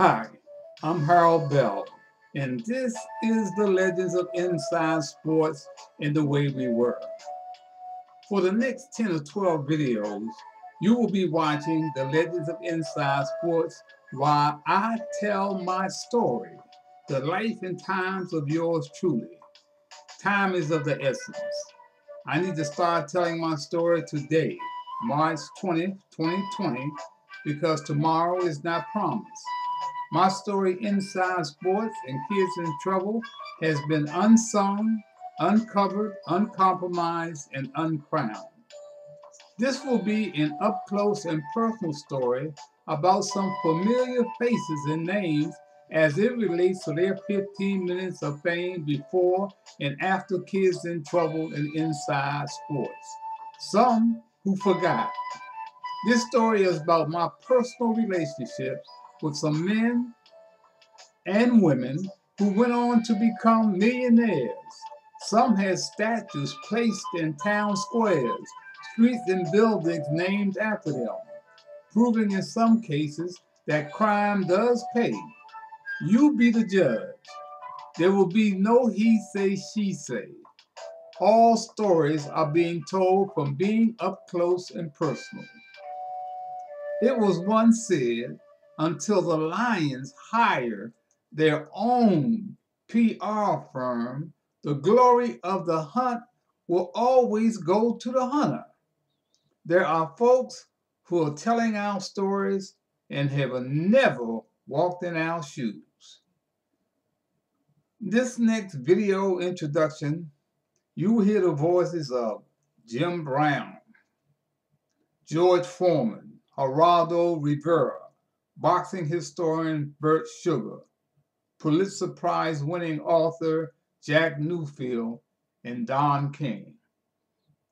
Hi, I'm Harold Bell, and this is the Legends of Inside Sports and the Way We Were. For the next 10 or 12 videos, you will be watching the Legends of Inside Sports while I tell my story, the life and times of yours truly. Time is of the essence. I need to start telling my story today, March 20th, 2020, because tomorrow is not promised. My story inside sports and kids in trouble has been unsung, uncovered, uncompromised, and uncrowned. This will be an up close and personal story about some familiar faces and names as it relates to their 15 minutes of fame before and after kids in trouble and inside sports. Some who forgot. This story is about my personal relationships with some men and women who went on to become millionaires. Some had statues placed in town squares, streets and buildings named after them, proving in some cases that crime does pay. You be the judge. There will be no he say, she say. All stories are being told from being up close and personal. It was once said, until the lions hire their own PR firm, the glory of the hunt will always go to the hunter. There are folks who are telling our stories and have never walked in our shoes. This next video introduction, you will hear the voices of Jim Brown, George Foreman, Geraldo Rivera, boxing historian Bert Sugar, Pulitzer Prize winning author Jack Newfield, and Don King.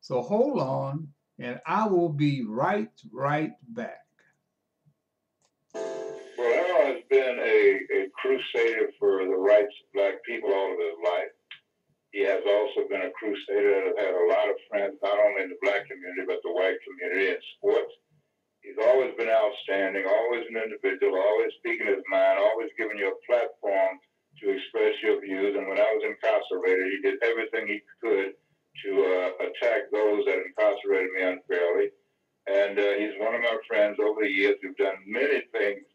So hold on, and I will be right back. Well, Harold has been a crusader for the rights of black people all of his life. He has also been a crusader that has had a lot of friends, not only in the black community, but the white community in sports. He's always been outstanding, always an individual, always speaking his mind, always giving you a platform to express your views. And when I was incarcerated, he did everything he could to attack those that incarcerated me unfairly. And he's one of my friends over the years. We've done many things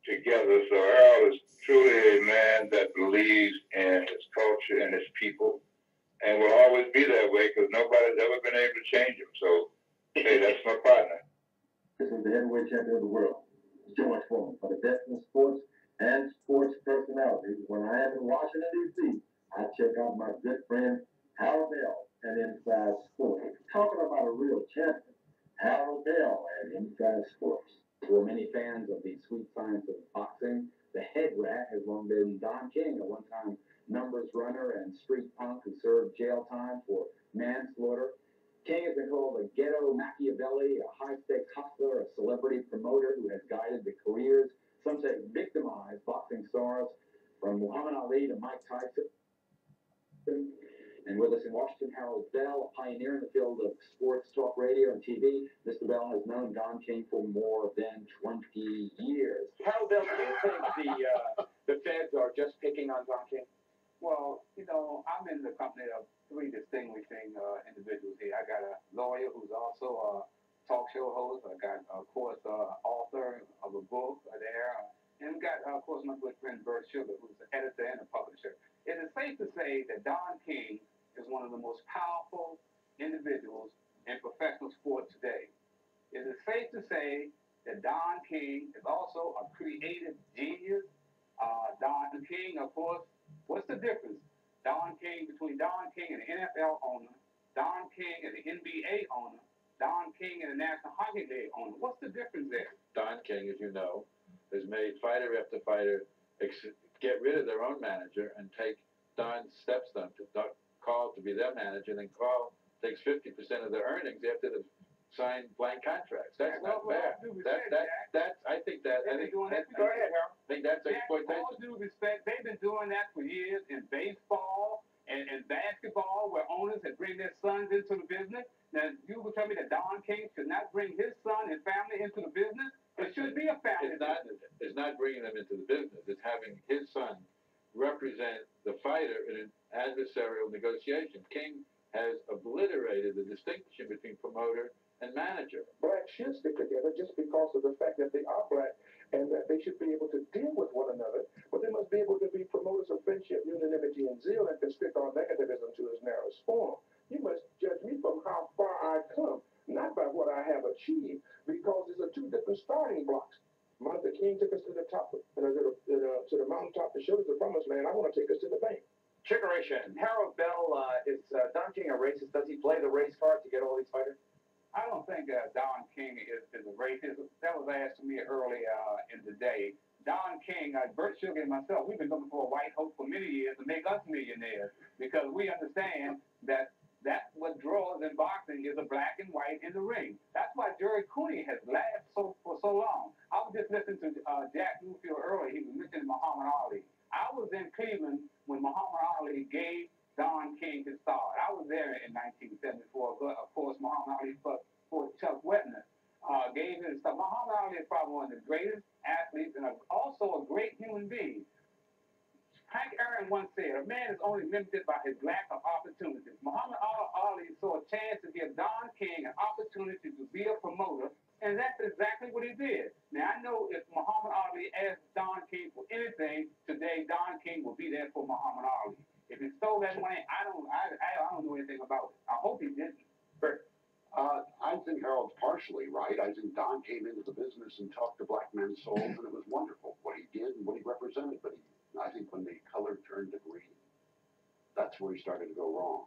together. So Harold is truly a man that believes in his culture and his people, and will always be that way because nobody's ever been able to change him. So, hey, that's my partner. This is the heavyweight champion of the world, George Foreman, for the best in sports and sports personalities. When I am in Washington, D.C., I check out my good friend Harold Bell and Inside Sports. Talking about a real champion, Harold Bell and Inside Sports. For many fans of the sweet science of boxing, the head rat has long been Don King, a one-time numbers runner and street punk who served jail time for manslaughter. King has been called a ghetto Machiavelli, a high-stakes hustler, a celebrity promoter who has guided the careers, some say victimized boxing stars, from Muhammad Ali to Mike Tyson. And with us in Washington, Harold Bell, a pioneer in the field of sports talk radio and TV. Mr. Bell has known Don King for more than 20 years. Harold Bell, do you think the feds are just picking on Don King? Well, I'm in the company of three distinguishing individuals here. I got a lawyer who's also a talk show host. I got, of course, author of a book there. And we got, of course, my good friend Bert Sugar, who's the editor and a publisher. It is safe to say that Don King is one of the most powerful individuals in professional sport today. It is safe to say that Don King is also a creative genius. Don King, of course, what's the difference? Between Don King and the NFL owner, Don King and the NBA owner, Don King and the National Hockey League owner. What's the difference there? Don King, as you know, has made fighter after fighter get rid of their own manager and take Don's stepson to Carl to be their manager, and then Carl takes 50% of their earnings after they've signed blank contracts. That's not fair. I think that. Go ahead, Harold. I think that's exploitation. All due respect, they've been doing that for years in baseball and basketball, where owners have bring their sons into the business. Now, you will tell me that Don King should not bring his son and family into the business, but should be a family. It's not bringing them into the business. It's having his son represent the fighter in an adversarial negotiation. King has obliterated the distinction between promoter and manager. Blacks should stick together just because of the fact that they are black and that they should be able to deal with one another, but they must be able to be promoters of friendship, unanimity, and zeal and constrict all negativism to its narrowest form. You must judge me from how far I've come, not by what I have achieved, because these are two different starting blocks. Martha King took us to the top, to the mountaintop to show us the promised land. I want to take us to the bank. Tribulation. Harold Bell, is Don King a racist? Does he play the race card to get all these fighters? I don't think Don King is a racist. That was asked to me early in the day. Don King, Bert Sugar and myself, we've been looking for a white hope for many years to make us millionaires because we understand that that's what draws in boxing is a black and white in the ring. That's why Jerry Cooney has laughed for so long. I was just listening to Jack Newfield earlier. He was mentioning Muhammad Ali. I was in Cleveland when Muhammad Ali gave Don King his start. I was there in 1974. Of course, Muhammad Ali for Chuck Wetner gave him his start. Muhammad Ali is probably one of the greatest athletes and also a great human being. Hank Aaron once said, a man is only limited by his lack of opportunities. Muhammad Ali saw a chance to give Don King an opportunity to be a promoter, and that's exactly what he did. Now, I know if Muhammad Ali asked Don King for anything, today Don King will be there for Muhammad Ali. If he stole that money, I don't know anything about it. I hope he didn't. I think Harold's partially right. I think Don came into the business and talked to black men's souls, and it was wonderful what he did and what he represented. But I think when the color turned to green, that's where he started to go wrong.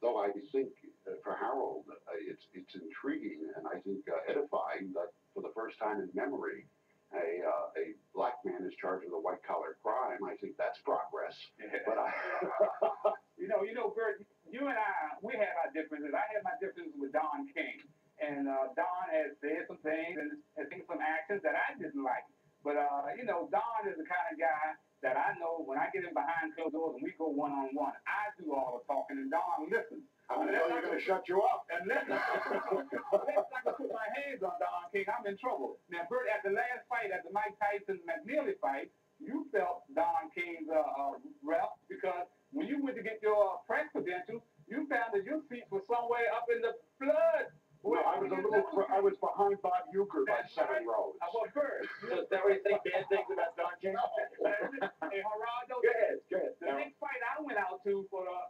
Though I think for Harold, it's intriguing and I think edifying that for the first time in memory, a black man is charged with a white collar crime. I think that's progress. But you know, Bert, you and I, we have our differences. I have my differences with Don King, and Don has said some things and has taken some actions that I didn't like. But Don is the kind of guy that I know when I get in behind closed doors and we go one-on-one, I do all the talking and Don listens. How many are going to shut you up? Unless I can put my hands on Don King, I'm in trouble. Now, Bert, at the last fight, at the Mike Tyson-McNeely fight, you felt Don King's rep because when you went to get your press credentials, you found that your feet were somewhere up in the blood. Well, I was behind Bob Euchre by 7 rows. Well, Bert. So is that what you think bad things about Don King? Hey, Geraldo. Go ahead. The next fight I went out to for the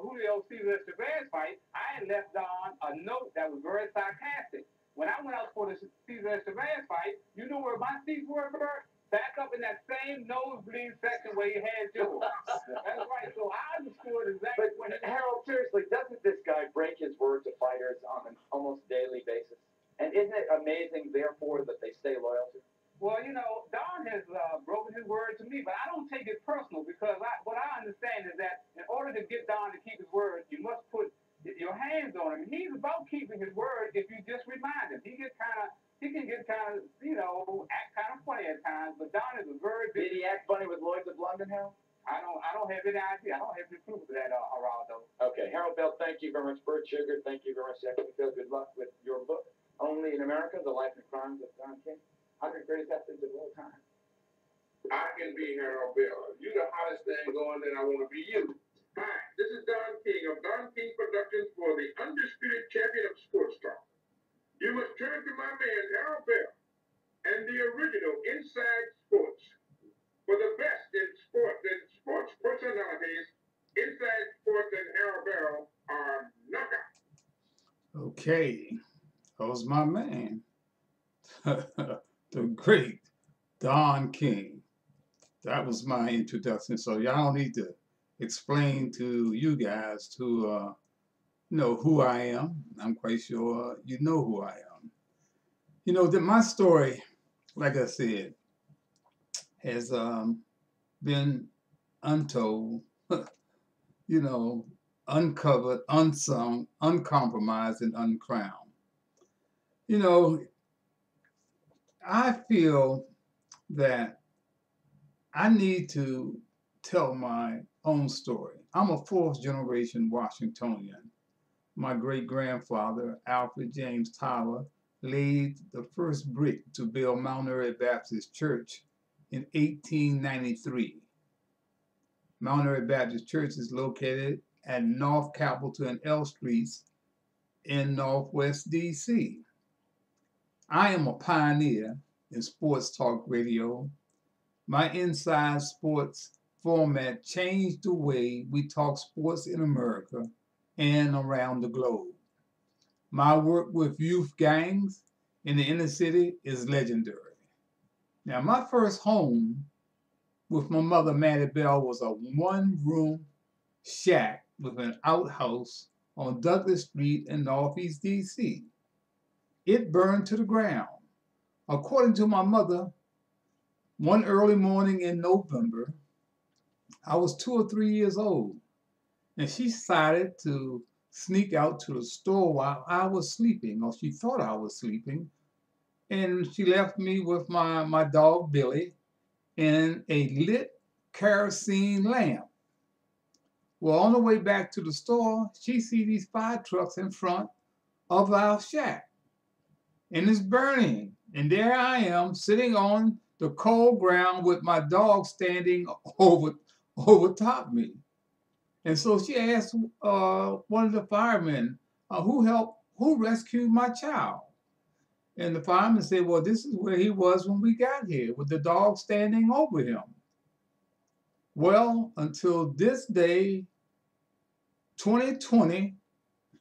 Julio Cesar Chavez fight, I had left Don a note that was very sarcastic. When I went out for the Cesar Chavez fight, you know where my seats were, Bert? Back up in that same nosebleed section where you had yours. That's right. So I understood exactly But Harold, seriously, doesn't this guy break his word to fighters on an almost daily basis? And isn't it amazing, therefore, that they stay loyal to him? Well, Don has broken his word to me, but I don't take it personal because what I understand is that in order to get Don to keep his word, you must put your hands on him. He's about keeping his word if you just remind him. He can get kind of, act kind of funny at times, but Don is a very big... Did he act funny with Lloyd's of London, Harold? I don't have any idea. I don't have any proof of that, Geraldo. Okay, Harold Bell, thank you very much. Bert Sugar, thank you very much. Jack Newfield, good luck with your book, Only in America, The Life and Crimes of Don King. 100 greatest athletes of all time. I can be Harold Bell. If you're the hottest thing going, then I want to be you. Hi, this is Don King of Don King Productions for the undisputed champion of sports talk. You must turn to my man Harold Bell and the original Inside Sports. For the best in sports personalities, Inside Sports and Harold Bell are knockouts. Okay, that was my man. The great Don King. That was my introduction. So y'all don't need to explain to you guys to know who I am. I'm quite sure you know who I am. That my story, like I said, has been untold, uncovered, unsung, uncompromised, and uncrowned. I feel that I need to tell my own story. I'm a 4th generation Washingtonian. My great-grandfather, Alfred James Tyler, laid the first brick to build Mount Airy Baptist Church in 1893. Mount Airy Baptist Church is located at North Capitol and L Streets in Northwest DC. I am a pioneer in sports talk radio. My Inside Sports format changed the way we talk sports in America and around the globe. My work with youth gangs in the inner city is legendary. Now, my first home with my mother, Mattie Bell, was a one-room shack with an outhouse on Douglas Street in Northeast DC. It burned to the ground. According to my mother, one early morning in November, I was 2 or 3 years old, and she decided to sneak out to the store while I was sleeping, or she thought I was sleeping, and she left me with my dog Billy and a lit kerosene lamp. Well, on the way back to the store, she see these fire trucks in front of our shack, and it's burning. And there I am sitting on the cold ground with my dog standing over top me. And so she asked one of the firemen, who rescued my child? And the fireman said, well, this is where he was when we got here, with the dog standing over him. Well, until this day, 2020,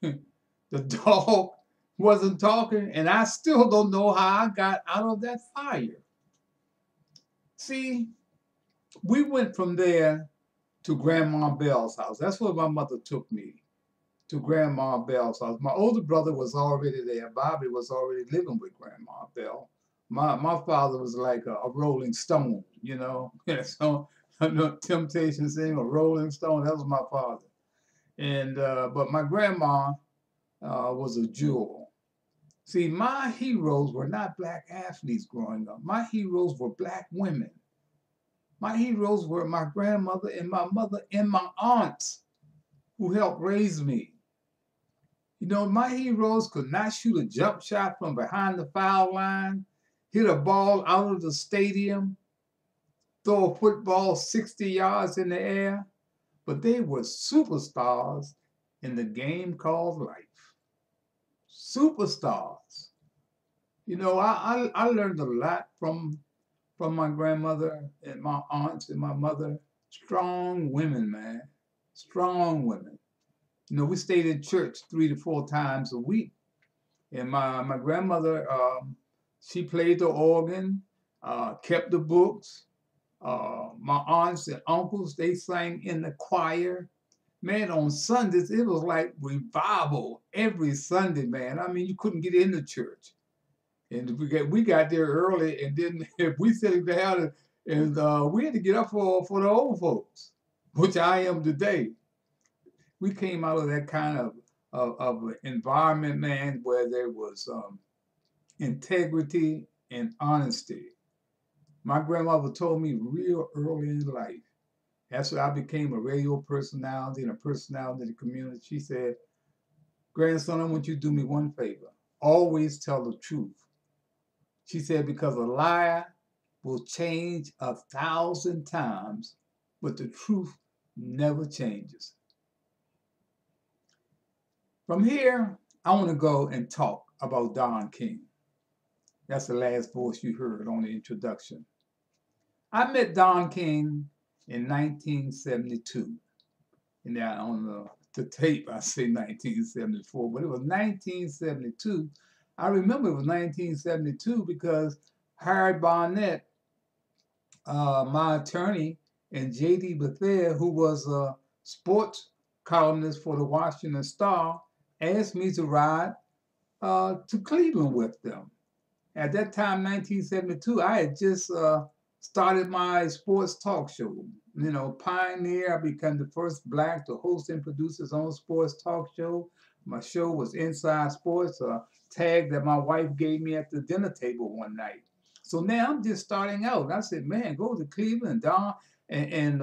the dog wasn't talking, and I still don't know how I got out of that fire. See, we went from there to Grandma Bell's house. That's where my mother took me, to Grandma Bell's house. My older brother was already there. Bobby was already living with Grandma Bell. My father was like a Rolling Stone, you know. So Temptation sing a Rolling Stone. That was my father. And but my grandma was a jewel. See, my heroes were not black athletes growing up. My heroes were black women. My heroes were my grandmother and my mother and my aunts who helped raise me. You know, my heroes could not shoot a jump shot from behind the foul line, hit a ball out of the stadium, throw a football 60 yards in the air, but they were superstars in the game called life. Superstars. You know, I learned a lot from my grandmother and my aunts and my mother. Strong women, man. Strong women. You know, we stayed in church 3 to 4 times a week. And my grandmother, she played the organ, kept the books. My aunts and uncles, they sang in the choir. Man, on Sundays, it was like revival every Sunday, man. I mean, you couldn't get into church. And we got there early, and then if we sitting down, and we had to get up for the old folks, which I am today. We came out of that kind of environment, man, where there was integrity and honesty. My grandmother told me real early in life. After I became a radio personality and a personality in the community, she said, grandson, I want you to do me one favor. Always tell the truth. She said, because a lie will change 1,000 times, but the truth never changes. From here, I want to go and talk about Don King. That's the last voice you heard on the introduction. I met Don King in 1972. And now on the tape, I say 1974, but it was 1972. I remember it was 1972 because Harry Barnett, my attorney, and J.D. Bethea, who was a sports columnist for the Washington Star, asked me to ride to Cleveland with them. At that time, 1972, I had just started my sports talk show. You know, pioneer. I became the first black to host and produce his own sports talk show. My show was Inside Sports, a tag that my wife gave me at the dinner table one night. So now I'm just starting out. I said, man, go to Cleveland, Don, and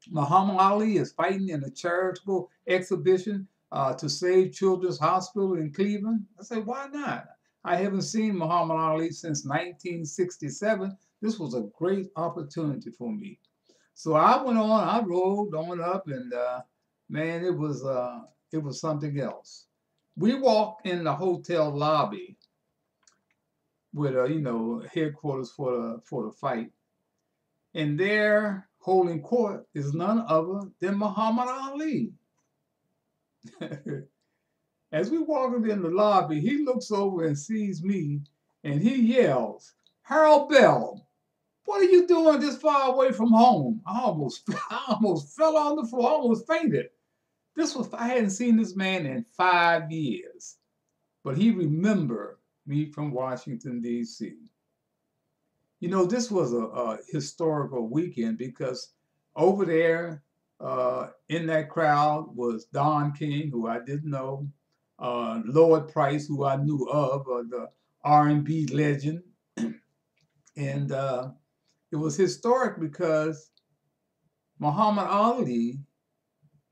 Muhammad Ali is fighting in a charitable exhibition to save Children's Hospital in Cleveland. I said, why not? I haven't seen Muhammad Ali since 1967. This was a great opportunity for me. So I went on, I rolled on up, and man, it was something else. We walked in the hotel lobby with headquarters for the fight, and there holding court is none other than Muhammad Ali. As we walk in the lobby, he looks over and sees me, and he yells, "Harold Bell, what are you doing this far away from home?" I almost fell on the floor, I almost fainted. I hadn't seen this man in 5 years, but he remembered me from Washington, D.C. This was a historical weekend because over there in that crowd was Don King, who I didn't know, Lloyd Price, who I knew of, the R&B legend, and it was historic because Muhammad Ali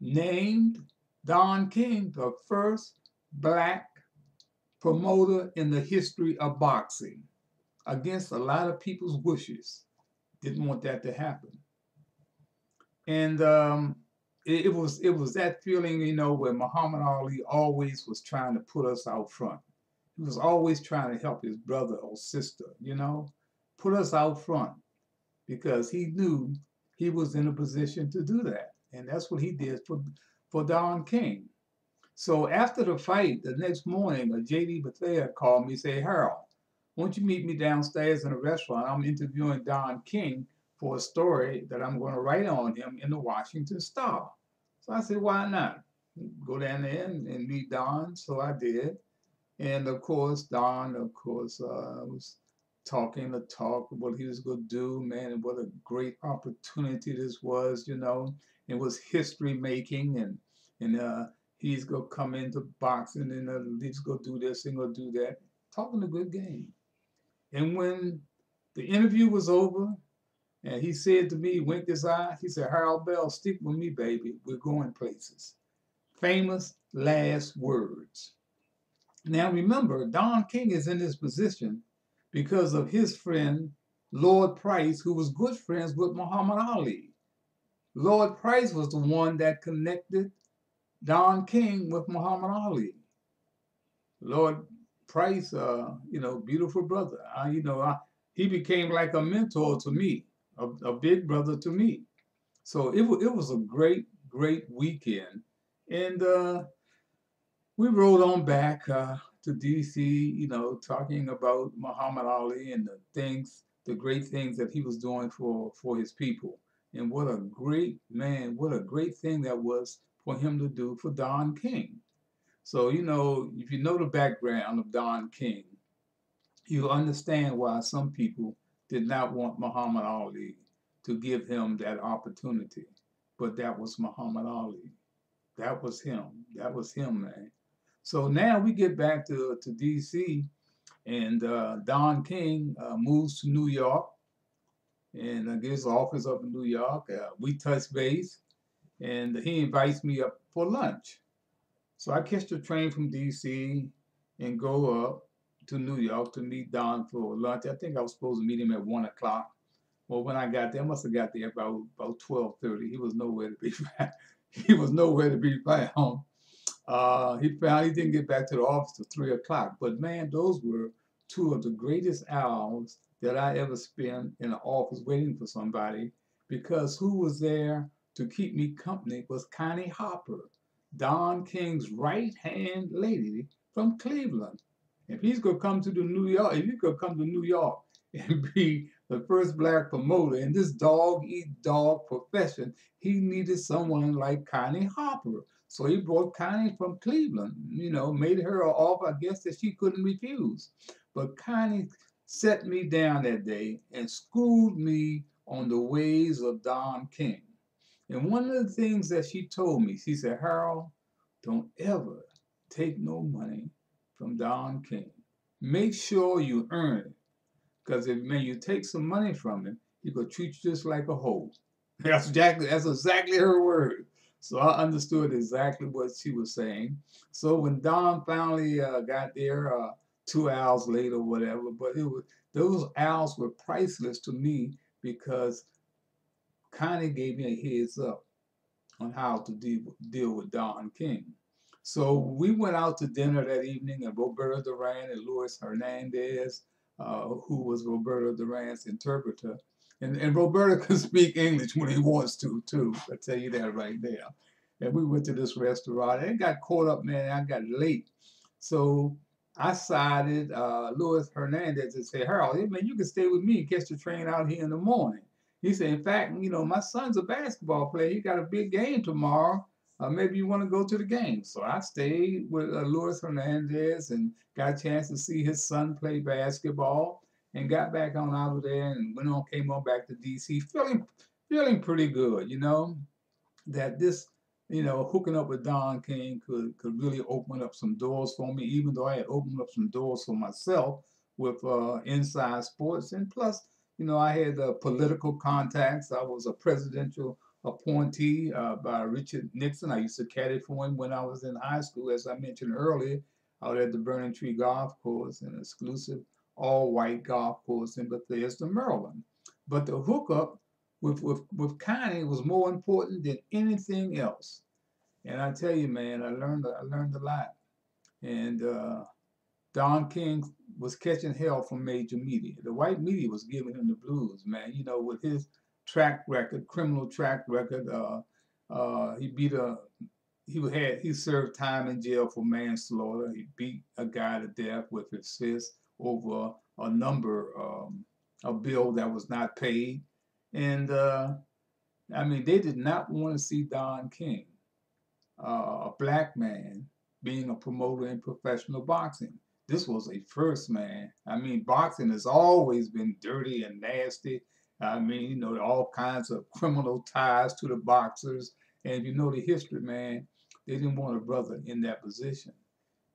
named Don King the first black promoter in the history of boxing, against a lot of people's wishes. Didn't want that to happen. And it was that feeling, where Muhammad Ali always was trying to put us out front. He was always trying to help his brother or sister, put us out front because he knew he was in a position to do that. And that's what he did for Don King. So after the fight, the next morning, a J.D. Bethea called me, say, "Harold, won't you meet me downstairs in a restaurant? I'm interviewing Don King for a story that I'm going to write on him in the Washington Star." So I said, "Why not? Go down there and meet Don." So I did. And of course, Don, was talking the talk of what he was going to do, man, and what a great opportunity this was, It was history making, and he's going to come into boxing, and he's going to do this and going to do that. Talking a good game. And when the interview was over, and he said to me, winked his eye, he said, "Harold Bell, stick with me, baby. We're going places." Famous last words. Now remember, Don King is in this position because of his friend, Lloyd Price, who was good friends with Muhammad Ali. Lloyd Price was the one that connected Don King with Muhammad Ali. Lloyd Price, beautiful brother. He became like a mentor to me, a big brother to me. So it was a great, great weekend. And we rode on back to D.C., talking about Muhammad Ali and the great things that he was doing for his people. And what a great man, what a great thing that was for him to do for Don King. So, if you know the background of Don King, you understand why some people did not want Muhammad Ali to give him that opportunity. But that was Muhammad Ali. That was him. That was him, man. So now we get back to D.C., and Don King moves to New York and gets office up in New York. We touch base, and he invites me up for lunch. So I catch the train from D.C. and go up to New York to meet Don for lunch. I think I was supposed to meet him at 1 o'clock. Well, when I got there, I must have got there about 12:30. He was nowhere to be found. He was nowhere to be found. He didn't get back to the office till 3 o'clock. But man, those were two of the greatest hours that I ever spent in an office waiting for somebody, because who was there to keep me company was Connie Hopper, Don King's right-hand lady from Cleveland. If he's gonna come to if you could come to New York and be the first black promoter in this dog-eat-dog profession, he needed someone like Connie Hopper. So he brought Connie from Cleveland, made her an offer, I guess, that she couldn't refuse. But Connie set me down that day and schooled me on the ways of Don King. And one of the things that she told me, she said, "Harold, don't ever take no money from Don King. Make sure you earn it. Because when you take some money from him, he will treat you just like a hoe." That's exactly her word. So I understood exactly what she was saying. So when Don finally got there, 2 hours late or whatever. But it was, those hours were priceless to me because Connie gave me a heads up on how to deal with Don King. So we went out to dinner that evening, and Roberto Duran and Luis Hernandez, who was Roberto Duran's interpreter. And Roberto can speak English when he wants to, too. I tell you that right there. And we went to this restaurant, and it got caught up, man. I got late. So I sided Luis Hernandez and said, Harold, hey, man, you can stay with me and catch the train out here in the morning. He said, in fact, you know, my son's a basketball player. He got a big game tomorrow. Maybe you want to go to the game. So I stayed with Luis Hernandez and got a chance to see his son play basketball and got back on out of there and came on back to DC feeling pretty good, you know, that this, you know, hooking up with Don King could really open up some doors for me, even though I had opened up some doors for myself with Inside Sports. And plus, you know, I had political contacts. I was a presidential appointee by Richard Nixon. I used to caddy for him when I was in high school, as I mentioned earlier, out at the Burning Tree Golf Course, an exclusive all-white golf course in Bethesda, Maryland. But the hookup with Connie was more important than anything else. And I tell you, man, I learned a lot. And Don King was catching hell from major media. The white media was giving him the blues, man. You know, with his track record, criminal track record, he beat a he served time in jail for manslaughter. He beat a guy to death with his fist over a number a bill that was not paid. And I mean, they did not want to see Don King, a black man, being a promoter in professional boxing. This was a first, man. I mean, boxing has always been dirty and nasty. I mean, you know, all kinds of criminal ties to the boxers. And you know the history, man, they didn't want a brother in that position.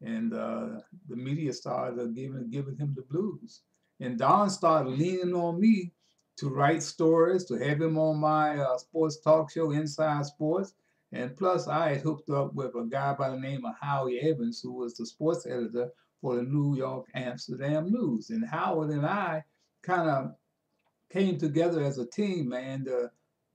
And the media started giving him the blues. And Don started leaning on me to write stories, to have him on my sports talk show, Inside Sports. And plus, I had hooked up with a guy by the name of Howie Evans, who was the sports editor for the New York Amsterdam News. And Howard and I kind of came together as a team, man, to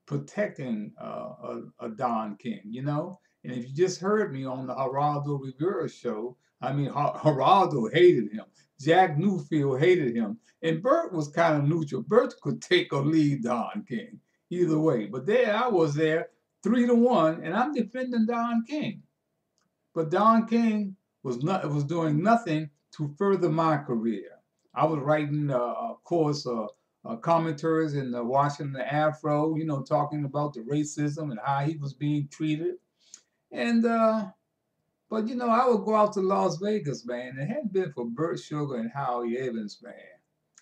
protecting a Don King, you know. And if you just heard me on the Geraldo Rivera show, I mean, Geraldo hated him. Jack Newfield hated him. And Bert was kind of neutral. Bert could take or leave Don King either way. But there I was there, 3-1, and I'm defending Don King. But Don King was doing nothing to further my career. I was writing, of course, commentaries in the Washington Afro, you know, talking about the racism and how he was being treated. And but you know, I would go out to Las Vegas, man. It hadn't been for Burt Sugar and Howie Evans, man.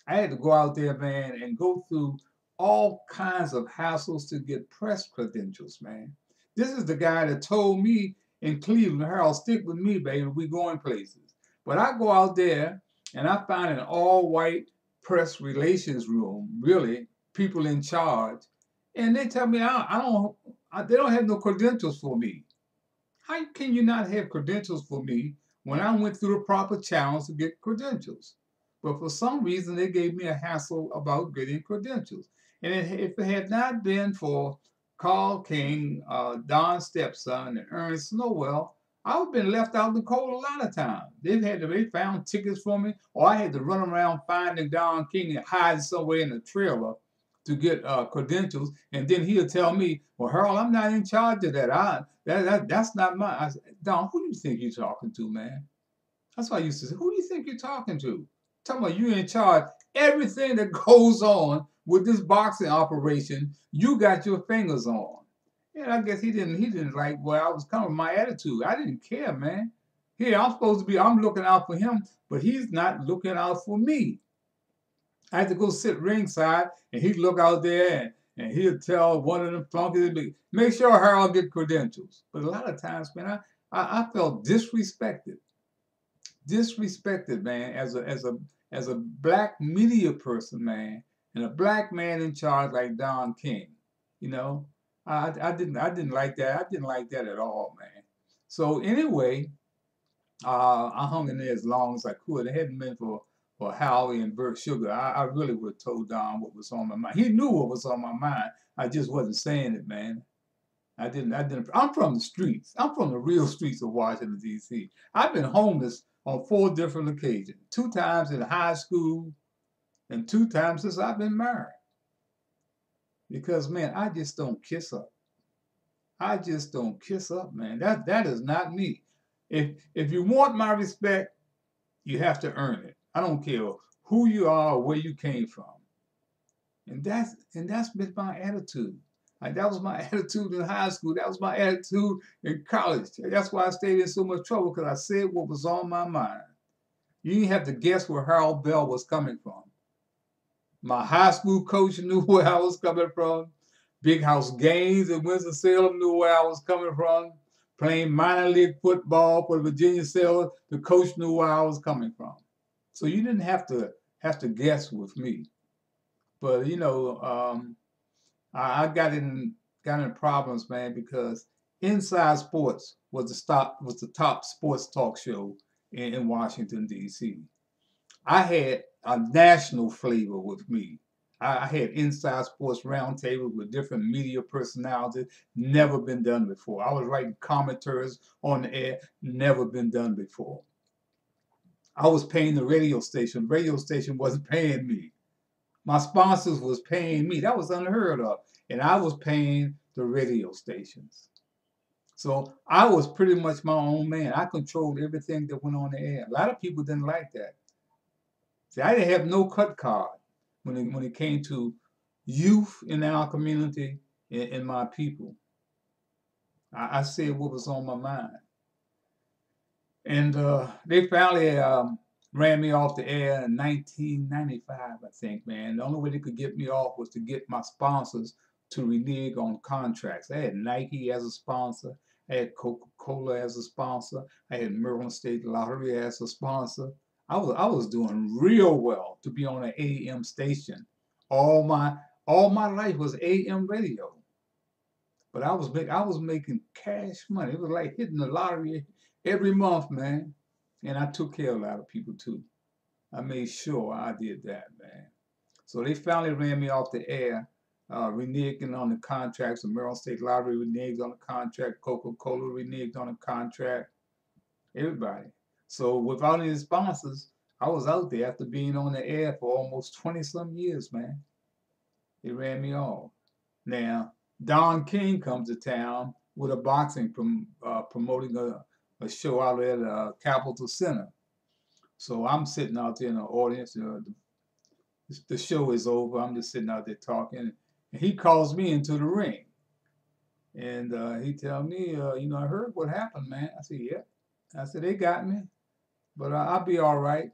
I had to go out there, man, and go through all kinds of hassles to get press credentials, man. This is the guy that told me in Cleveland, Harold, stick with me, baby, we going places. But I go out there and I find an all-white press relations room, really, people in charge, and they tell me they don't have no credentials for me. How can you not have credentials for me when I went through the proper channels to get credentials? But for some reason, they gave me a hassle about getting credentials. And if it had not been for Carl King, Don's stepson, and Ernest Snowell, I would have been left out in the cold a lot of times. They found tickets for me, or I had to run around finding Don King and hide somewhere in a trailer to get credentials, and then he'll tell me, "Well, Harold, I'm not in charge of that. That's not my." I said, Don, who do you think you're talking to, man? That's why I used to say, "Who do you think you're talking to?" Talking about you in charge. Everything that goes on with this boxing operation, you got your fingers on. And I guess he didn't like where I was coming, my attitude. I didn't care, man. Here, I'm looking out for him, but he's not looking out for me. I had to go sit ringside, and he'd look out there, and he'd tell one of them flunkies, make sure Harold get credentials. But a lot of times, man, I felt disrespected, man, as a black media person, man, and a black man in charge like Don King. You know, I didn't like that. I didn't like that at all, man. So anyway, I hung in there as long as I could. It hadn't been for Howie and Bert Sugar, I really would have told Don what was on my mind. He knew what was on my mind. I just wasn't saying it, man. I didn't. I'm from the streets. I'm from the real streets of Washington, D.C. I've been homeless on 4 different occasions. 2 times in high school and 2 times since I've been married. Because, man, I just don't kiss up. I just don't kiss up, man. That is not me. If you want my respect, you have to earn it. I don't care who you are or where you came from. And that's been my attitude. Like, that was my attitude in high school. That was my attitude in college. That's why I stayed in so much trouble, because I said what was on my mind. You didn't have to guess where Harold Bell was coming from. My high school coach knew where I was coming from. Big House Gaines in Winston-Salem knew where I was coming from. Playing minor league football for the Virginia Sailors, the coach knew where I was coming from. So you didn't have to guess with me. But I got in problems, man, because Inside Sports was the top sports talk show in Washington, D.C. I had a national flavor with me. I had Inside Sports roundtables with different media personalities, never been done before. I was writing commentaries on the air, never been done before. I was paying the radio station. The radio station wasn't paying me. My sponsors was paying me. That was unheard of. And I was paying the radio stations. So I was pretty much my own man. I controlled everything that went on the air. A lot of people didn't like that. See, I didn't have no cut card when it came to youth in our community and my people. I said what was on my mind. And they finally ran me off the air in 1995, I think, man. The only way they could get me off was to get my sponsors to renege on contracts. I had Nike as a sponsor. I had Coca-Cola as a sponsor. I had Maryland State Lottery as a sponsor. I was doing real well to be on an AM station. All my life was AM radio. But I was making cash money. It was like hitting the lottery every month, man. And I took care of a lot of people too. I made sure I did that, man. So they finally ran me off the air, reneging on the contracts. The Maryland State Lottery reneged on the contract. Coca-Cola reneged on the contract. Everybody. So without any sponsors, I was out there after being on the air for almost 20-some years, man. They ran me off. Now, Don King comes to town with a boxing promoting a show out at Capitol Center. So I'm sitting out there in the audience. The show is over. I'm just sitting out there talking. And he calls me into the ring. And he tells me, I heard what happened, man. I said, yeah. I said, they got me, but I'll be all right.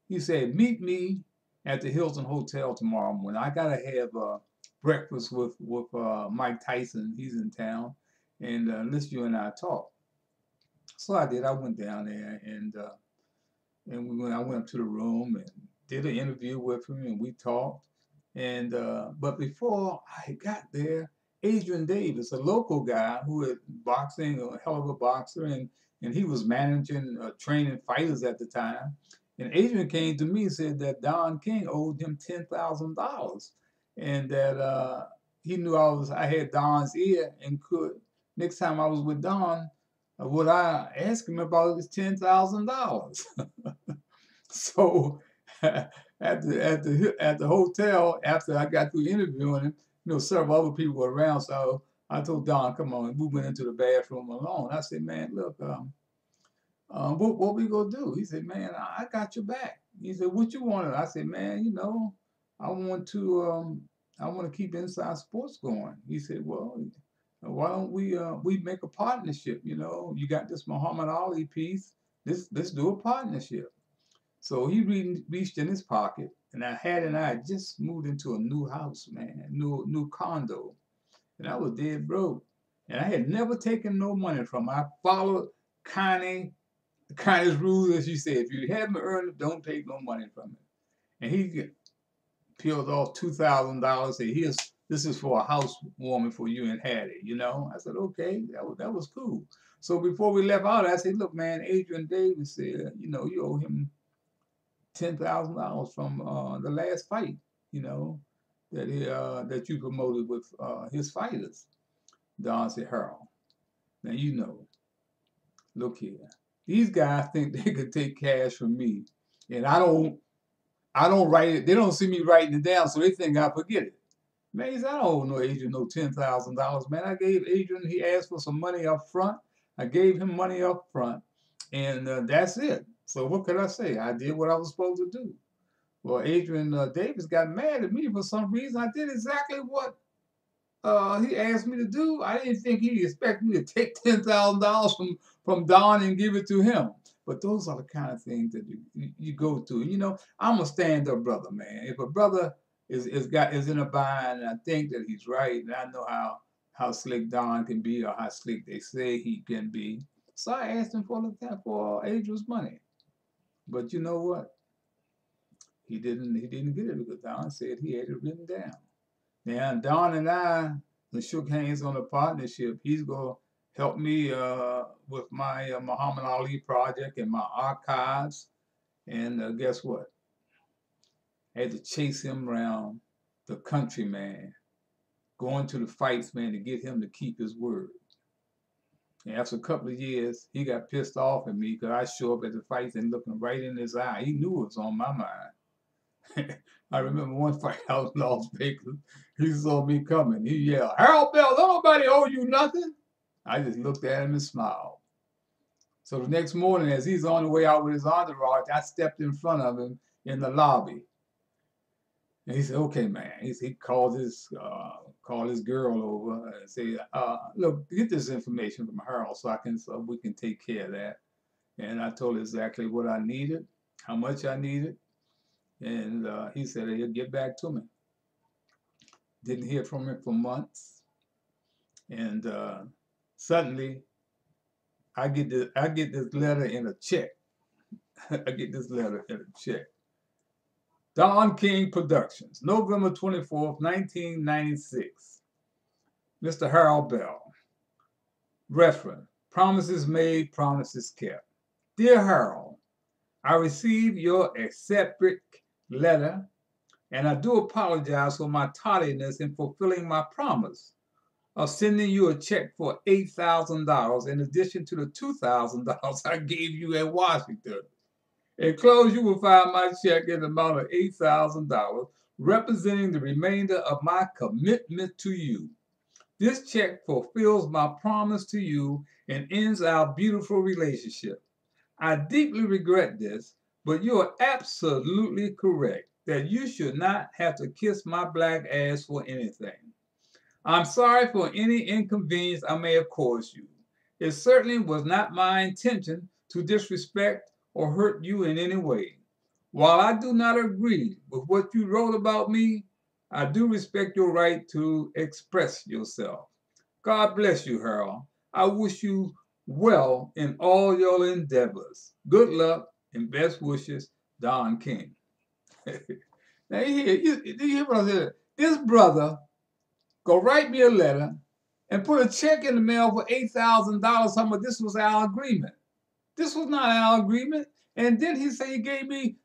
He said, meet me at the Hilton Hotel tomorrow morning. I got to have breakfast with Mike Tyson. He's in town. And let's you and I talk. So I did. I went down there and I went up to the room and did an interview with him, and we talked. And but before I got there, Adrian Davis, a local guy who was boxing, a hell of a boxer, and he was managing, training fighters at the time. And Adrian came to me and said that Don King owed him $10,000, and that he knew I had Don's ear and could next time I was with Don, would I ask him about his $10,000? So at the hotel, after I got through interviewing him, several other people were around. So I told Don, come on. We went into the bathroom alone. I said, man, look, what we gonna do? He said, man, I got your back. He said, what you want? I said, man, I want to keep Inside Sports going. He said, well, why don't we make a partnership? You got this Muhammad Ali piece. Let's do a partnership. So he reached in his pocket, and I had just moved into a new house, man, new condo, and I was dead broke, and I had never taken no money from him. I followed Connie's rules, as you said. If you haven't earned it, don't take no money from it. And he peeled off $2,000. Said, here's This is for a housewarming for you and Hattie, you know? I said, okay, that was cool. So before we left out, I said, look, man, Adrian Davis said, you know, you owe him $10,000 from the last fight, you know, that you promoted with his fighters. Don said, Harold, now you know, look here. These guys think they could take cash from me, and I don't write it. They don't see me writing it down, so they think I forget it. Man, he said, I don't owe no Adrian no $10,000, man. I gave Adrian, he asked for some money up front. I gave him money up front, and that's it. So what could I say? I did what I was supposed to do. Well, Adrian Davis got mad at me for some reason. I did exactly what he asked me to do. I didn't think he expected me to take $10,000 from Don and give it to him. But those are the kind of things that you go through. You know, I'm a stand-up brother, man. If a brother is in a bind, and I think that he's right, and I know how slick Don can be, or how slick they say he can be. So I asked him for Adrian's money. But you know what? He didn't get it because Don said he had it written down. Now Don and I shook hands on a partnership. He's gonna help me with my Muhammad Ali project and my archives. And guess what? I had to chase him around the country, man, going to the fights, man, to get him to keep his word. And after a couple of years, he got pissed off at me because I show up at the fights and looking right in his eye. He knew it was on my mind. I remember one fight out in Las Vegas. He saw me coming. He yelled, Harold Bell, nobody owe you nothing. I just looked at him and smiled. So the next morning, as he's on the way out with his entourage, I stepped in front of him in the lobby. And he said, okay, man. He called his girl over and said, look, get this information from Harold so we can take care of that. And I told him exactly what I needed, how much I needed. And he said he'll get back to me. Didn't hear from him for months. And suddenly, I get this letter in a check. I get this letter in a check. Don King Productions, November 24th, 1996. Mr. Harold Bell. Reference, promises made, promises kept. Dear Harold, I received your accepted letter, and I do apologize for my tardiness in fulfilling my promise of sending you a check for $8,000 in addition to the $2,000 I gave you at Washington. Enclosed, you will find my check in the amount of $8,000, representing the remainder of my commitment to you. This check fulfills my promise to you and ends our beautiful relationship. I deeply regret this, but you are absolutely correct that you should not have to kiss my black ass for anything. I'm sorry for any inconvenience I may have caused you. It certainly was not my intention to disrespect or hurt you in any way. While I do not agree with what you wrote about me, I do respect your right to express yourself. God bless you, Harold. I wish you well in all your endeavors. Good luck and best wishes, Don King. Now, you hear what I said? This brother go write me a letter and put a check in the mail for $8,000. Talking about this was our agreement. This was not our agreement. And then he said he gave me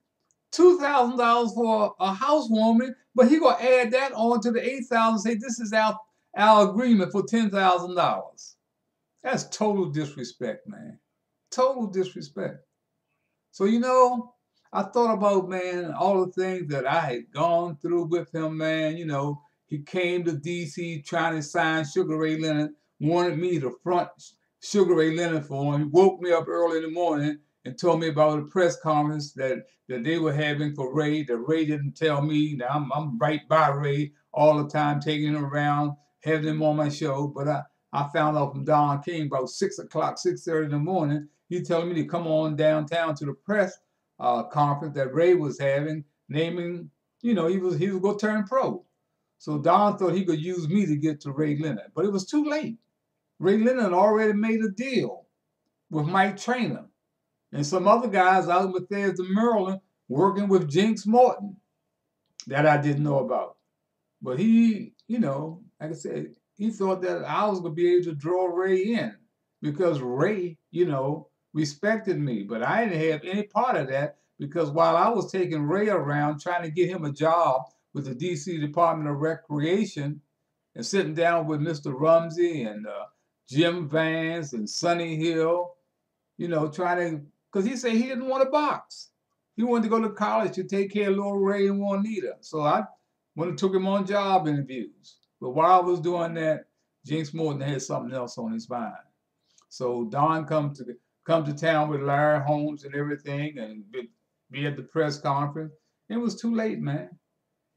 $2,000 for a housewarming, but he gonna add that on to the $8,000 and say this is our agreement for $10,000. That's total disrespect, man. Total disrespect. So you know, I thought about, man, all the things that I had gone through with him, man. You know, he came to D.C. trying to sign Sugar Ray Leonard, wanted me to front Sugar Ray Leonard for him. He woke me up early in the morning and told me about a press conference that they were having for Ray, that Ray didn't tell me. Now, I'm right by Ray all the time, taking him around, having him on my show. But I found out from Don King about 6 o'clock, 6:30 in the morning. He telling me to come on downtown to the press conference that Ray was having, naming, you know, he was going to turn pro. So Don thought he could use me to get to Ray Leonard. But it was too late. Ray Leonard already made a deal with Mike Trainer and some other guys out in Bethesda, Maryland, working with Jinx Morton that I didn't know about. But he, like I said, he thought that I was gonna be able to draw Ray in because Ray, respected me. But I didn't have any part of that because while I was taking Ray around trying to get him a job with the DC Department of Recreation and sitting down with Mr. Rumsey and Jim Vance and Sonny Hill, trying to, because he said he didn't want to box. He wanted to go to college to take care of little Ray and Juanita. So I went and took him on job interviews. But while I was doing that, Jinx Morton had something else on his mind. So Don come to town with Larry Holmes and everything and be at the press conference. It was too late, man.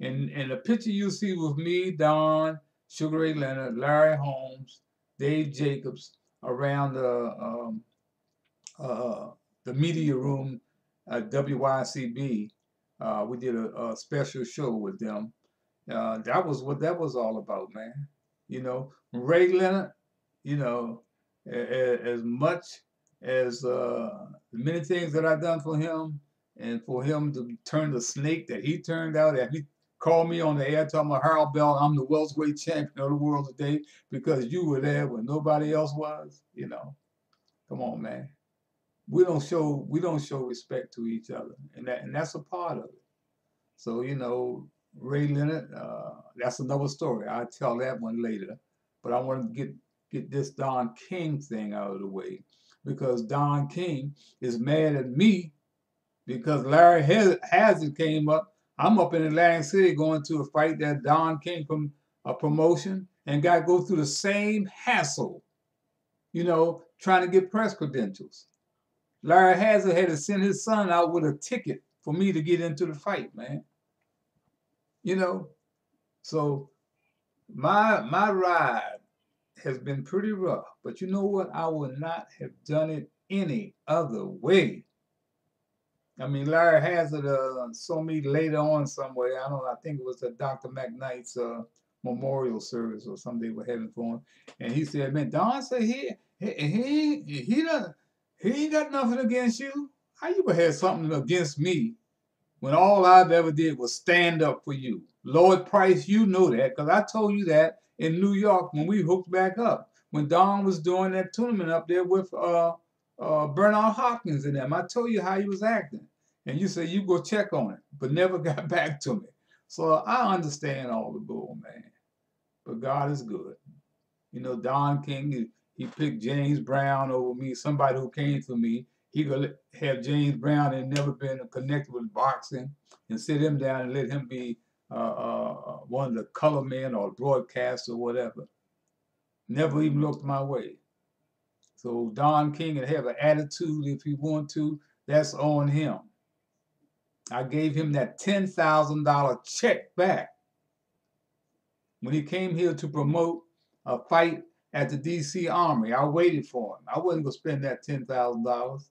And the picture you see with me, Don, Sugar Ray Leonard, Larry Holmes, Dave Jacobs around the media room at WYCB. We did a special show with them. That was what that was all about, man. Ray Leonard, you know, as much as many things that I've done for him, and for him to turn the snake that he turned out, that he called me on the air talking about Harold Bell, I'm the welterweight champion of the world today because you were there when nobody else was. Come on, man. We don't show respect to each other, and that's a part of it. So Ray Leonard, that's another story. I'll tell that one later. But I want to get this Don King thing out of the way because Don King is mad at me because Larry Hazard came up. I'm up in Atlantic City going to a fight that Don King from a promotion and got to go through the same hassle, trying to get press credentials. Larry Hazard had to send his son out with a ticket for me to get into the fight, man. You know, so my ride has been pretty rough, but you know what? I would not have done it any other way. I mean, Larry Hazard saw me later on somewhere. I don't know. I think it was at Dr. McKnight's memorial service or something they were having for him, and he said, "Man, Don said he ain't got nothing against you. How you would have something against me when all I've ever did was stand up for you? Lloyd Price, you know that, because I told you that in New York when we hooked back up. When Don was doing that tournament up there with Bernard Hopkins and them. I told you how he was acting. And you said you go check on it, but never got back to me. So I understand all the bull, man. But God is good. Don King, he picked James Brown over me, somebody who came for me. He could have James Brown and never been connected with boxing and sit him down and let him be one of the color men or broadcast or whatever. Never even looked my way. So Don King can have an attitude if he want to. That's on him. I gave him that $10,000 check back when he came here to promote a fight at the DC Armory. I waited for him. I wasn't going to spend that $10,000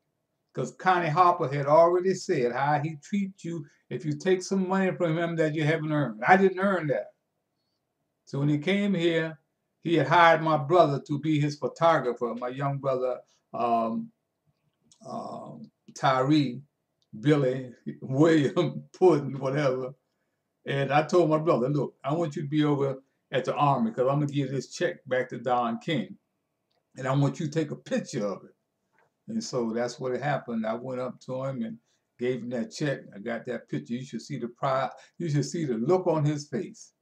because Connie Harper had already said how he treats you if you take some money from him that you haven't earned. I didn't earn that. So when he came here, he had hired my brother to be his photographer, my young brother, Tyree, Billy, William, Puddin, whatever. And I told my brother, look, I want you to be over at the Army because I'm going to give this check back to Don King. And I want you to take a picture of it. And so that's what happened. I went up to him and gave him that check. I got that picture. You should see the pride. You should see the look on his face.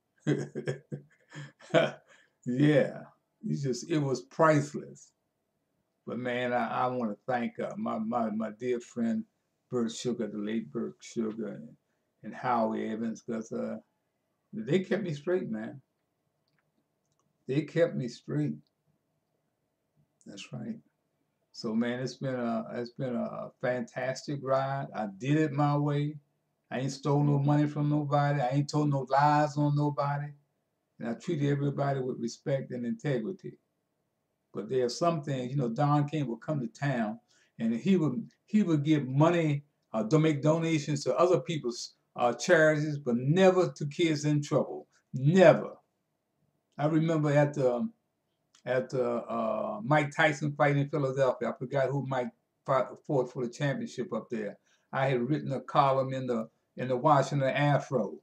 Yeah. It was priceless. But man, I want to thank my dear friend Bert Sugar, the late Bert Sugar, and Howie Evans, because they kept me straight, man. They kept me straight. That's right. So man, it's been a fantastic ride. I did it my way. I ain't stole no money from nobody. I ain't told no lies on nobody. And I treated everybody with respect and integrity. But there are some things, Don King would come to town and he would give money to make donations to other people's charities, but never to kids in trouble. Never. I remember at the Mike Tyson fight in Philadelphia. I forgot who Mike fought for the championship up there. I had written a column in the Washington Afro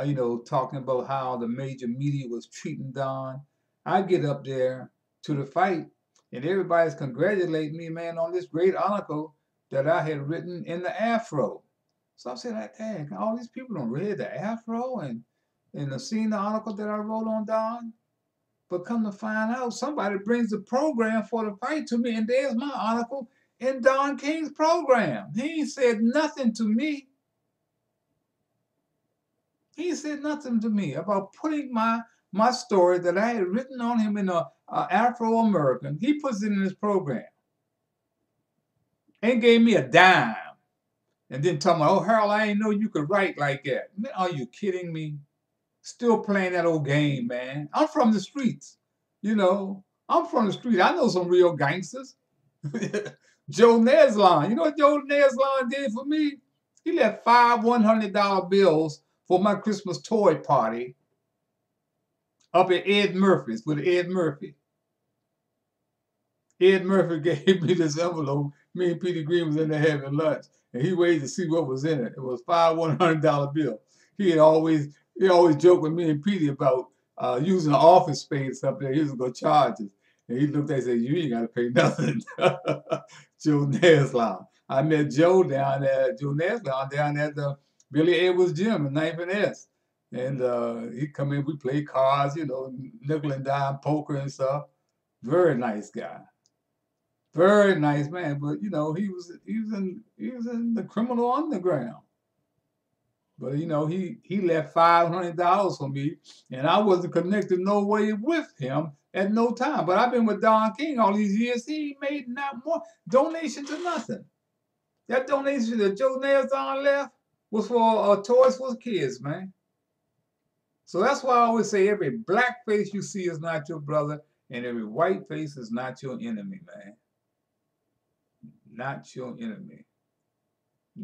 you know, talking about how the major media was treating Don. I get up there to the fight, and everybody's congratulating me, man, on this great article that I had written in the Afro. So I'm saying, like, dang, all these people don't read the Afro and seen the article that I wrote on Don. But come to find out, somebody brings the program for the fight to me, and there's my article in Don King's program. He ain't said nothing to me. He said nothing to me about putting my story that I had written on him in a Afro-American. He puts it in his program. And gave me a dime. And then told me, oh, Harold, I didn't know you could write like that. Man, are you kidding me? Still playing that old game, man. I'm from the streets. You know, I'm from the street. I know some real gangsters. Joe Neslon. You know what Joe Neslon did for me? He left 5 $100 bills for my Christmas toy party up at Ed Murphy's with Ed Murphy. Ed Murphy gave me this envelope. Me and Peter Green was in there having lunch, and he waited to see what was in it. It was 5 $100 bills. He always joked with me and Peter about using the office space up there. He was gonna charge us, and he looked at and said, "You ain't gotta pay nothing." Joe Neslon. I met Joe down there. Joe Neslon down at the Billy Edwards gym in 9th and S. And he come in. We play cards, you know, nickel and dime poker and stuff. Very nice guy. Very nice man, but you know he was in the criminal underground. But you know he left $500 for me, and I wasn't connected no way with him at no time. But I've been with Don King all these years. He made not more donation to nothing. That donation that Joe Nelson left was for toys for kids, man. So that's why I always say every black face you see is not your brother, and every white face is not your enemy, man. Not your enemy.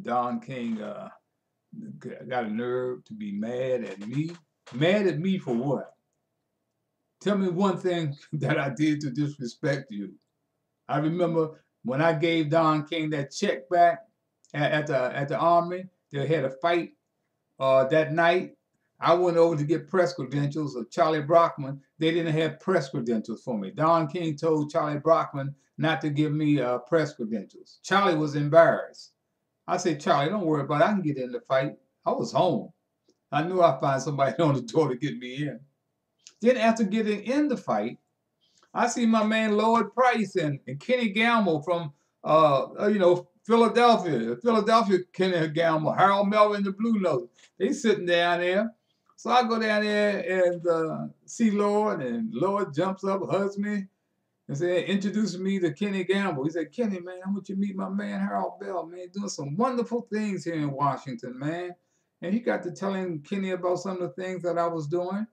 Don King got a nerve to be mad at me. Mad at me for what? Tell me one thing that I did to disrespect you. I remember when I gave Don King that check back at the Army. They had a fight that night. I went over to get press credentials of Charlie Brockman. They didn't have press credentials for me. Don King told Charlie Brockman not to give me press credentials. Charlie was embarrassed. I said, Charlie, don't worry about it. I can get in the fight. I was home. I knew I'd find somebody on the door to get me in. Then after getting in the fight, I see my man Lloyd Price and Kenny Gamble from, Philadelphia. Philadelphia Kenny Gamble, Harold Melvin, the Blue Note. They sitting down there. So I go down there and see Lloyd, and Lloyd jumps up, hugs me, and said, introduced me to Kenny Gamble. He said, Kenny, man, I want you to meet my man Harold Bell, man, doing some wonderful things here in Washington, man. And he got to telling Kenny about some of the things that I was doing.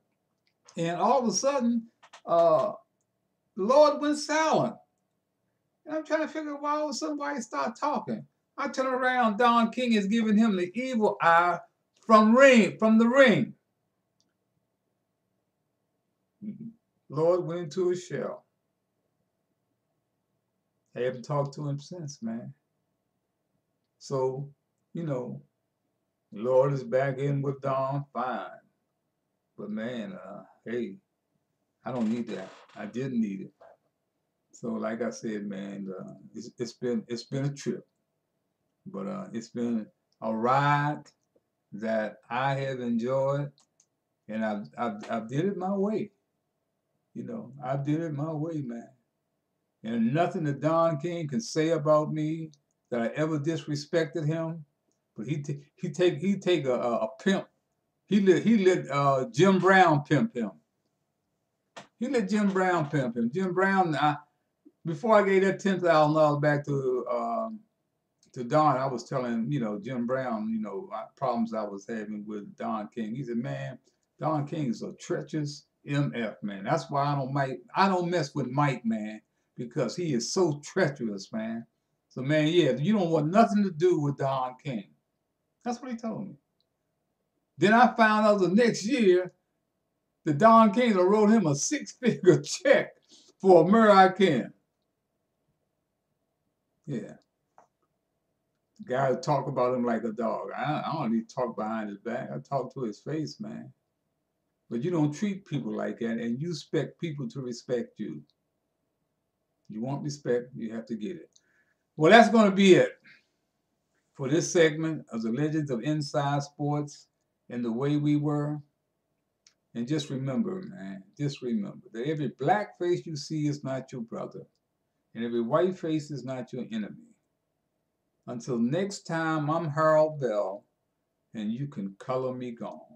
And all of a sudden, Lloyd went silent. And I'm trying to figure out why would somebody start talking. I turn around, Don King is giving him the evil eye from the ring. Lloyd went into his shell. I haven't talked to him since, man. So, you know, Lloyd is back in with Don, fine. But man, hey, I don't need that. I didn't need it. So, like I said, man, it's been a trip, but it's been a ride that I have enjoyed, and I've did it my way. You know, I did it my way, man. And nothing that Don King can say about me that I ever disrespected him. But he take a pimp. He let Jim Brown pimp him. He let Jim Brown pimp him. Jim Brown. Before I gave that $10,000 back to Don, I was telling Jim Brown problems I was having with Don King. He said, man, Don King is a treacherous MF, man. That's why I don't mess with Mike, man, because he is so treacherous, man. So, man, yeah, you don't want nothing to do with Don King. That's what he told me. Then I found out the next year that Don King wrote him a 6-figure check for American. Yeah. Guys talk about him like a dog. I don't need to talk behind his back. I talk to his face, man. But you don't treat people like that, and you expect people to respect you. You want respect, you have to get it. Well, that's going to be it for this segment of the Legends of Inside Sports and the Way We Were. And just remember, man, just remember that every black face you see is not your brother, and every white face is not your enemy. Until next time, I'm Harold Bell, and you can color me gone.